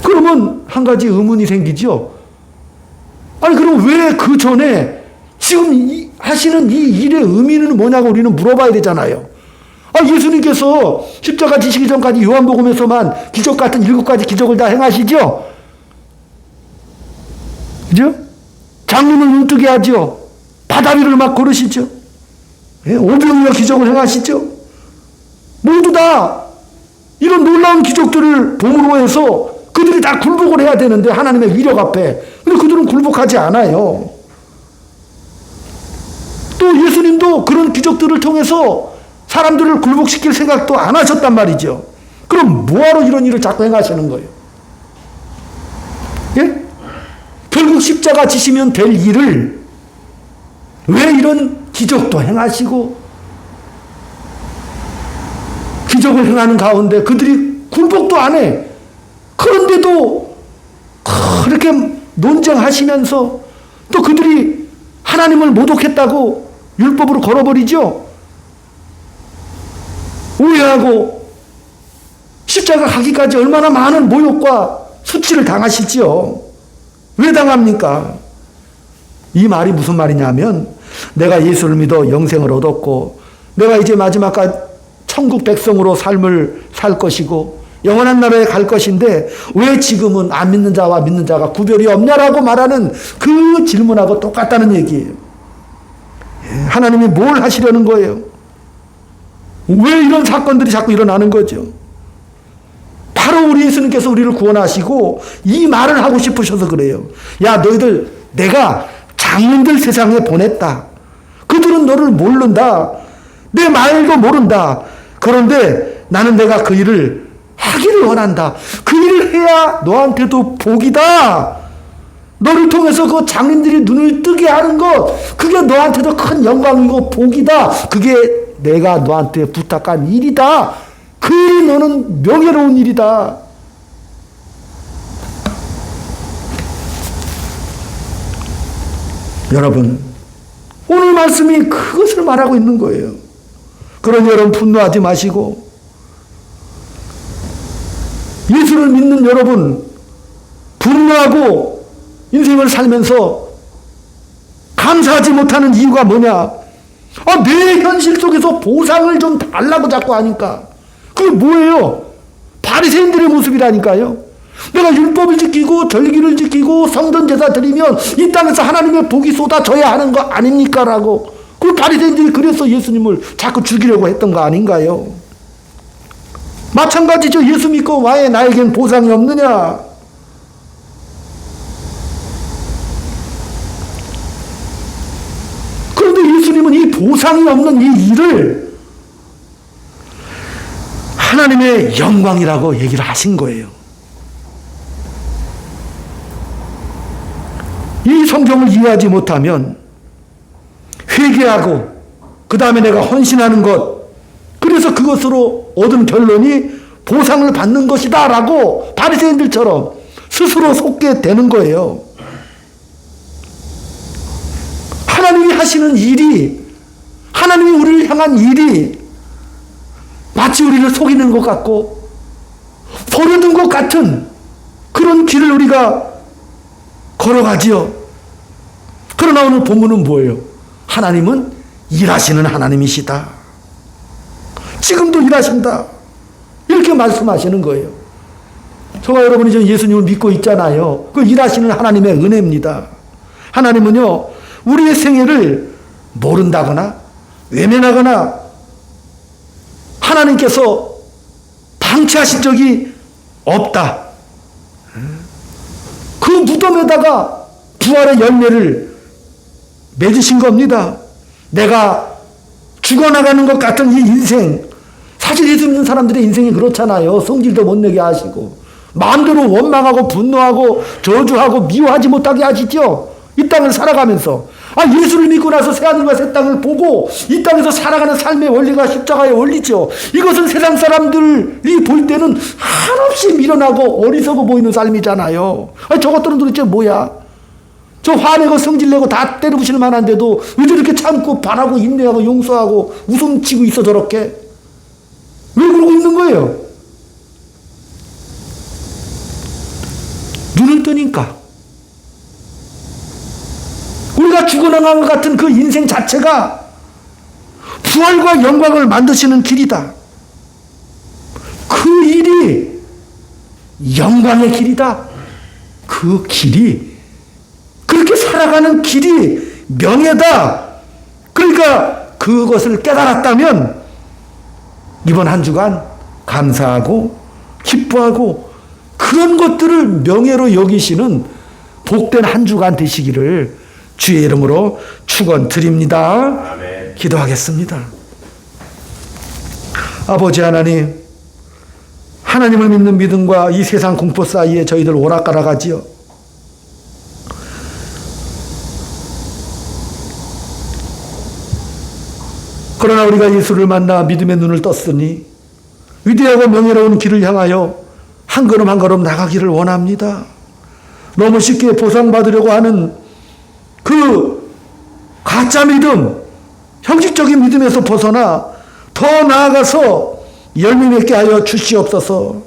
[SPEAKER 1] 그러면 한 가지 의문이 생기죠. 아니 그럼 왜 그 전에 지금 하시는 이 일의 의미는 뭐냐고 우리는 물어봐야 되잖아요. 예수님께서 십자가 지시기 전까지 요한복음에서만 기적 같은 7가지 기적을 다 행하시죠. 그죠? 장님을 눈뜨게 하죠. 바다 위를 막 걸으시죠. 오병이어 기적을 행하시죠. 모두 다 이런 놀라운 기적들을 봄으로 해서 그들이 다 굴복을 해야 되는데 하나님의 위력 앞에. 근데 그들은 굴복하지 않아요. 또 예수님도 그런 기적들을 통해서 사람들을 굴복시킬 생각도 안 하셨단 말이죠. 그럼 뭐하러 이런 일을 자꾸 행하시는 거예요? 예? 결국 십자가 지시면 될 일을 왜 이런 기적도 행하시고 기적을 행하는 가운데 그들이 굴복도 안 해. 그런데도 그렇게 논쟁하시면서 또 그들이 하나님을 모독했다고 율법으로 걸어버리죠. 오해하고 십자가 가기까지 얼마나 많은 모욕과 수치를 당하시지요. 왜 당합니까? 이 말이 무슨 말이냐면 내가 예수를 믿어 영생을 얻었고 내가 이제 마지막까지 천국 백성으로 삶을 살 것이고 영원한 나라에 갈 것인데 왜 지금은 안 믿는 자와 믿는 자가 구별이 없냐라고 말하는 그 질문하고 똑같다는 얘기예요. 하나님이 뭘 하시려는 거예요? 왜 이런 사건들이 자꾸 일어나는 거죠? 바로 우리 예수님께서 우리를 구원하시고 이 말을 하고 싶으셔서 그래요. 야 너희들 내가 장님들 세상에 보냈다. 그들은 너를 모른다. 내 말도 모른다. 그런데 나는 내가 그 일을 하기를 원한다. 그 일을 해야 너한테도 복이다. 너를 통해서 그 장님들이 눈을 뜨게 하는 것 그게 너한테도 큰 영광이고 복이다. 그게 내가 너한테 부탁한 일이다. 그 일이 너는 명예로운 일이다. 여러분 오늘 말씀이 그것을 말하고 있는 거예요. 그러니 여러분 분노하지 마시고 예수를 믿는 여러분 분노하고 인생을 살면서 감사하지 못하는 이유가 뭐냐? 내 현실 속에서 보상을 좀 달라고 자꾸 하니까 그게 뭐예요? 바리새인들의 모습이라니까요. 내가 율법을 지키고 절기를 지키고 성전 제사 드리면 이 땅에서 하나님의 복이 쏟아져야 하는 거 아닙니까? 라고 그 바리새인들이 그래서 예수님을 자꾸 죽이려고 했던 거 아닌가요? 마찬가지죠. 예수 믿고 왜 나에겐 보상이 없느냐? 그런데 예수님은 이 보상이 없는 이 일을 하나님의 영광이라고 얘기를 하신 거예요. 이 성경을 이해하지 못하면 회개하고 그 다음에 내가 헌신하는 것 그래서 그것으로 얻은 결론이 보상을 받는 것이다 라고 바리새인들처럼 스스로 속게 되는 거예요. 하나님이 하시는 일이 하나님이 우리를 향한 일이 마치 우리를 속이는 것 같고 버려둔 것 같은 그런 길을 우리가 걸어가지요. 그러나 오늘 본문은 뭐예요? 하나님은 일하시는 하나님이시다. 지금도 일하신다. 이렇게 말씀하시는 거예요. 저와 여러분이 지금 예수님을 믿고 있잖아요. 그 일하시는 하나님의 은혜입니다. 하나님은요, 우리의 생애를 모른다거나 외면하거나 하나님께서 방치하신 적이 없다. 그 무덤에다가 부활의 열매를 맺으신 겁니다. 내가 죽어나가는 것 같은 이 인생, 사실 예수 믿는 사람들의 인생이 그렇잖아요. 성질도 못 내게 하시고 마음대로 원망하고 분노하고 저주하고 미워하지 못하게 하시죠. 이 땅을 살아가면서 예수를 믿고 나서 새하늘과 새 땅을 보고 이 땅에서 살아가는 삶의 원리가 십자가의 원리죠. 이것은 세상 사람들이 볼 때는 한없이 미련하고 어리석어 보이는 삶이잖아요. 저것들은 도대체 뭐야? 저 화내고 성질내고 다 때려부실 만한데도 왜 저렇게 참고 바라고 인내하고 용서하고 웃음치고 있어 저렇게? 왜 그러고 있는 거예요? 눈을 뜨니까 우리가 죽어나간 것 같은 그 인생 자체가 부활과 영광을 만드시는 길이다. 그 일이 영광의 길이다. 그 길이, 그렇게 살아가는 길이 명예다. 그러니까 그것을 깨달았다면 이번 한 주간 감사하고 기뻐하고 그런 것들을 명예로 여기시는 복된 한 주간 되시기를 주의 이름으로 축원드립니다.
[SPEAKER 2] 아멘.
[SPEAKER 1] 기도하겠습니다. 아버지 하나님, 하나님을 믿는 믿음과 이 세상 공포 사이에 저희들 오락가락하지요. 그러나 우리가 예수를 만나 믿음의 눈을 떴으니 위대하고 명예로운 길을 향하여 한 걸음 한 걸음 나가기를 원합니다. 너무 쉽게 보상받으려고 하는 그 가짜 믿음, 형식적인 믿음에서 벗어나 더 나아가서 열매 맺게 하여 주시옵소서.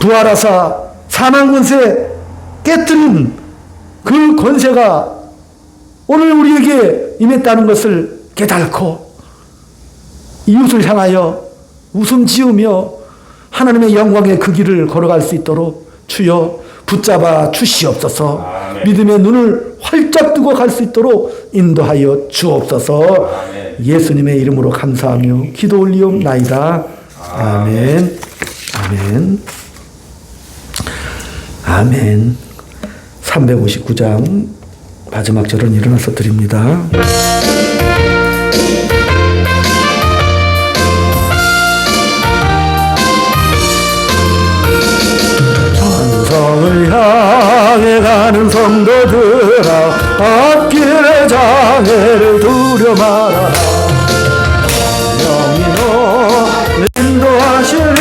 [SPEAKER 1] 부활하사 사망 권세 깨뜨린 그 권세가 오늘 우리에게 임했다는 것을 깨닫고 이웃을 향하여 웃음 지으며 하나님의 영광의 그 길을 걸어갈 수 있도록 주여 붙잡아 주시옵소서.
[SPEAKER 2] 아멘.
[SPEAKER 1] 믿음의 눈을 활짝 뜨고 갈 수 있도록 인도하여 주옵소서.
[SPEAKER 2] 아멘.
[SPEAKER 1] 예수님의 이름으로 감사하며 기도 올리옵나이다. 아멘. 아멘. 아멘. 359장 마지막 절은 일어나서 드립니다. 천성을 향해 가는 성도들아, 앞길의 장애를 두려 말아라. 영이 너를 인도하시니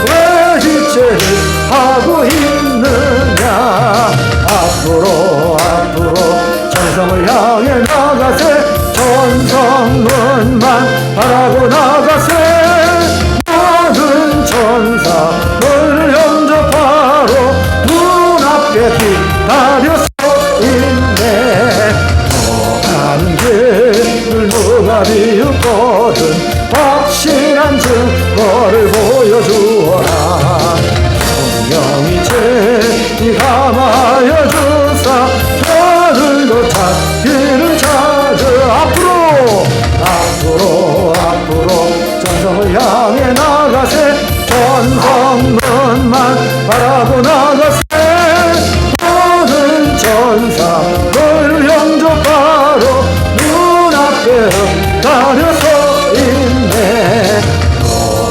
[SPEAKER 1] 왜 지체를 하고 있느냐. 앞으로 천성을 향해 나가세. 천성문만 바라고 나가세. 모든 천사 너를 영접하러 눈앞에 기다려서 있네. 너 가는 길을 누가 비웃거든 확실한 증거를 보여주어라. 성령이 죄 감하여 주사 저들도 찾기를 찾아. 앞으로 전성을 향해 나가세. 전성문만 바라고 나가세. 모든 천사 너를 영접하러 눈앞에 가려서 있네. 너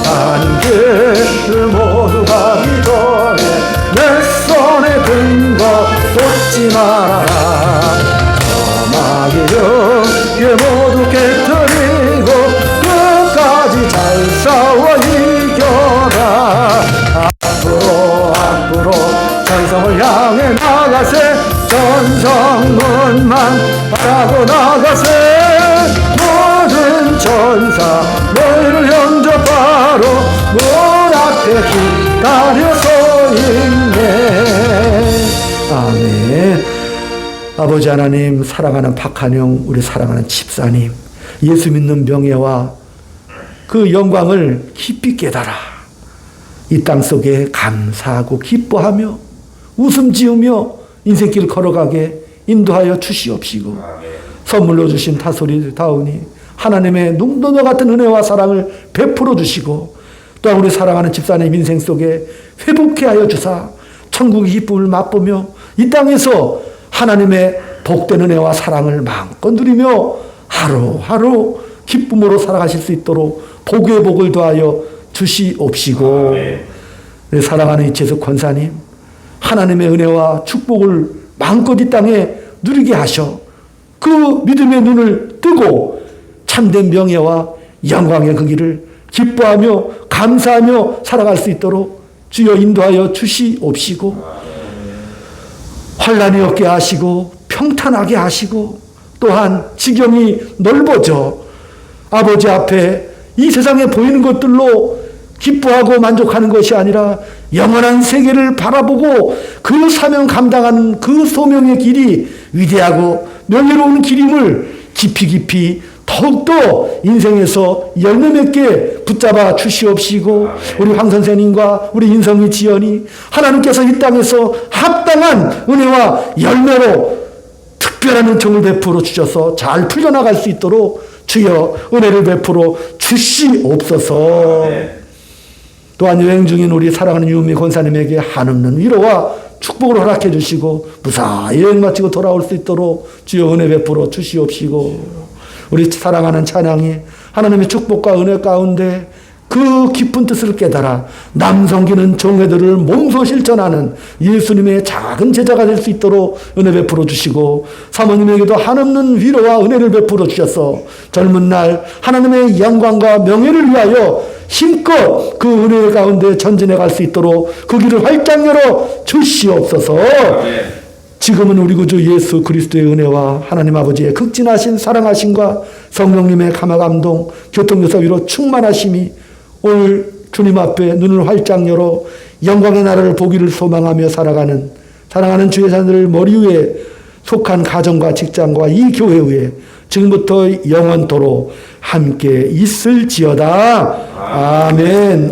[SPEAKER 1] 가는 길을 모두 가기 전에 내 손에 든 거 쏟지 말아라. 마귀의 모두 깨뜨리고 끝까지 잘 싸워 이겨라. 앞으로 전성을 향해 나가세. 전성문만 바라고 나가세. 모든 천사 너희를 영접하러 문 앞에 기다려서 있네. 아멘. 아버지 하나님, 사랑하는 박한영, 우리 사랑하는 집사님, 예수 믿는 명예와 그 영광을 깊이 깨달아 이 땅 속에 감사하고 기뻐하며 웃음 지으며 인생길 걸어가게 인도하여 주시옵시고, 선물로 주신 다소리 다운이 하나님의 눈동자 같은 은혜와 사랑을 베풀어 주시고 또한 우리 사랑하는 집사님 인생 속에 회복케 하여 주사 천국의 기쁨을 맛보며 이 땅에서 하나님의 복된 은혜와 사랑을 마음껏 누리며 하루하루 기쁨으로 살아가실 수 있도록 복의 복을 더하여 주시옵시고, 우리 사랑하는 이채석 권사님 하나님의 은혜와 축복을 마음껏 이 땅에 누리게 하셔 그 믿음의 눈을 뜨고 참된 명예와 영광의 그 길을 기뻐하며 감사하며 살아갈 수 있도록 주여 인도하여 주시옵시고, 환난이 없게 하시고 평탄하게 하시고, 또한 지경이 넓어져 아버지 앞에 이 세상에 보이는 것들로 기뻐하고 만족하는 것이 아니라 영원한 세계를 바라보고 그 사명 감당하는 그 소명의 길이 위대하고 명예로운 길임을 깊이 더욱더 인생에서 열매 맺게 붙잡아 주시옵시고, 우리 황 선생님과 우리 인성이 지연이 하나님께서 이 땅에서 합당한 은혜와 열매로 특별한 은총을 베풀어 주셔서 잘 풀려나갈 수 있도록 주여 은혜를 베풀어 주시옵소서. 또한 여행 중인 우리 사랑하는 유미 권사님에게 한없는 위로와 축복을 허락해 주시고 무사히 여행 마치고 돌아올 수 있도록 주여 은혜 베풀어 주시옵시고, 우리 사랑하는 찬양이 하나님의 축복과 은혜 가운데 그 깊은 뜻을 깨달아 남성기는 종회들을 몸소 실천하는 예수님의 작은 제자가 될 수 있도록 은혜 베풀어 주시고, 사모님에게도 한없는 위로와 은혜를 베풀어 주셔서 젊은 날 하나님의 영광과 명예를 위하여 힘껏 그 은혜 가운데 전진해 갈 수 있도록 그 길을 활짝 열어 주시옵소서. 지금은 우리 구주 예수 그리스도의 은혜와 하나님 아버지의 극진하신 사랑하심과 성령님의 감화감동 교통교사 위로 충만하심이 오늘 주님 앞에 눈을 활짝 열어 영광의 나라를 보기를 소망하며 살아가는 사랑하는 주의 자녀들 머리 위에 속한 가정과 직장과 이 교회 위에 지금부터 영원토록 함께 있을지어다. 아멘.